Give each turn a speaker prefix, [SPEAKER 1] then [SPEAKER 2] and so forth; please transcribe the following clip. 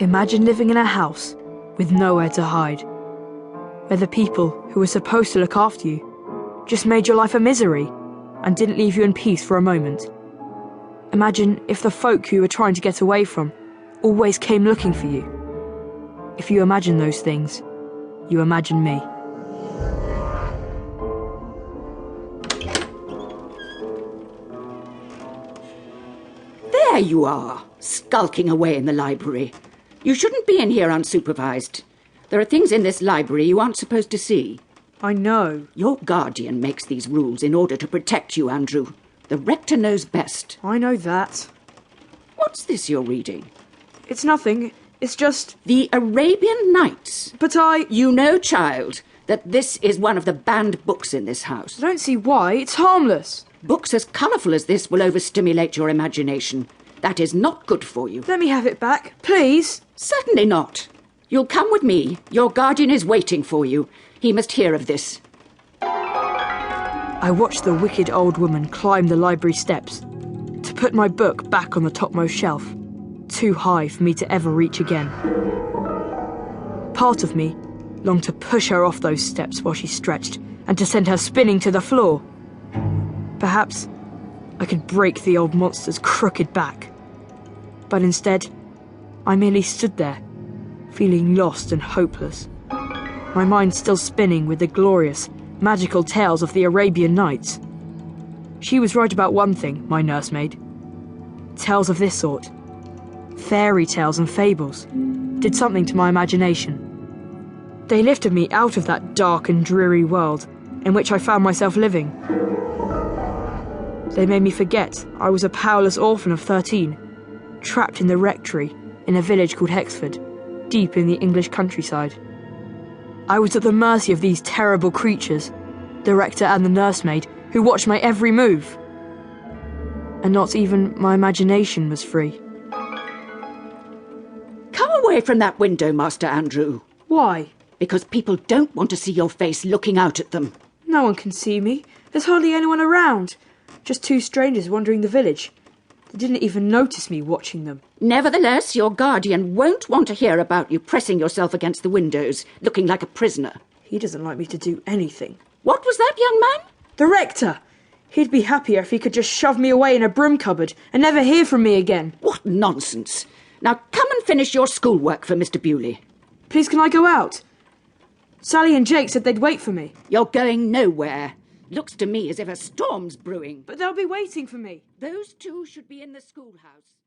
[SPEAKER 1] Imagine living in a house with nowhere to hide, where the people who were supposed to look after you just made your life a misery and didn't leave you in peace for a moment. Imagine if the folk you were trying to get away from always came looking for you. If you imagine those things, you imagine me.
[SPEAKER 2] There you are, skulking away in the library. You shouldn't be in here unsupervised. There are things in this library you aren't supposed to see.
[SPEAKER 1] I know.
[SPEAKER 2] Your guardian makes these rules in order to protect you, Andrew. The rector knows best.
[SPEAKER 1] I know that.
[SPEAKER 2] What's this you're reading?
[SPEAKER 1] It's nothing. It's just...
[SPEAKER 2] The Arabian Nights.
[SPEAKER 1] But I...
[SPEAKER 2] You know, child, that this is one of the banned books in this house.
[SPEAKER 1] I don't see why. It's harmless.
[SPEAKER 2] Books as colourful as this will overstimulate your imagination. That is not good for you.
[SPEAKER 1] Let me have it back, please.
[SPEAKER 2] Certainly not. You'll come with me. Your guardian is waiting for you. He must hear of this.
[SPEAKER 1] I watched the wicked old woman climb the library steps to put my book back on the topmost shelf, too high for me to ever reach again. Part of me longed to push her off those steps while she stretched and to send her spinning to the floor. Perhaps I could break the old monster's crooked back. But instead, I merely stood there, feeling lost and hopeless, my mind still spinning with the glorious, magical tales of the Arabian Nights. She was right about one thing, my nursemaid. Tales of this sort, fairy tales and fables, did something to my imagination. They lifted me out of that dark and dreary world in which I found myself living. They made me forget I was a powerless orphan of 13, trapped in the rectory in a village called Hexford, deep in the English countryside. I was at the mercy of these terrible creatures, the rector and the nursemaid, who watched my every move. And not even my imagination was free.
[SPEAKER 2] Come away from that window, Master Andrew.
[SPEAKER 1] Why?
[SPEAKER 2] Because people don't want to see your face looking out at them.
[SPEAKER 1] No one can see me. There's hardly anyone around. Just two strangers wandering the village. They didn't even notice me watching them.
[SPEAKER 2] Nevertheless, your guardian won't want to hear about you pressing yourself against the windows, looking like a prisoner.
[SPEAKER 1] He doesn't like me to do anything.
[SPEAKER 2] What was that, young man?
[SPEAKER 1] The rector! He'd be happier if he could just shove me away in a broom cupboard and never hear from me again.
[SPEAKER 2] What nonsense. Now come and finish your schoolwork for Mr Bewley.
[SPEAKER 1] Please, can I go out? Sally and Jake said they'd wait for me.
[SPEAKER 2] You're going nowhere. Looks to me as if a storm's brewing.
[SPEAKER 1] But they'll be waiting for me.
[SPEAKER 2] Those two should be in the schoolhouse.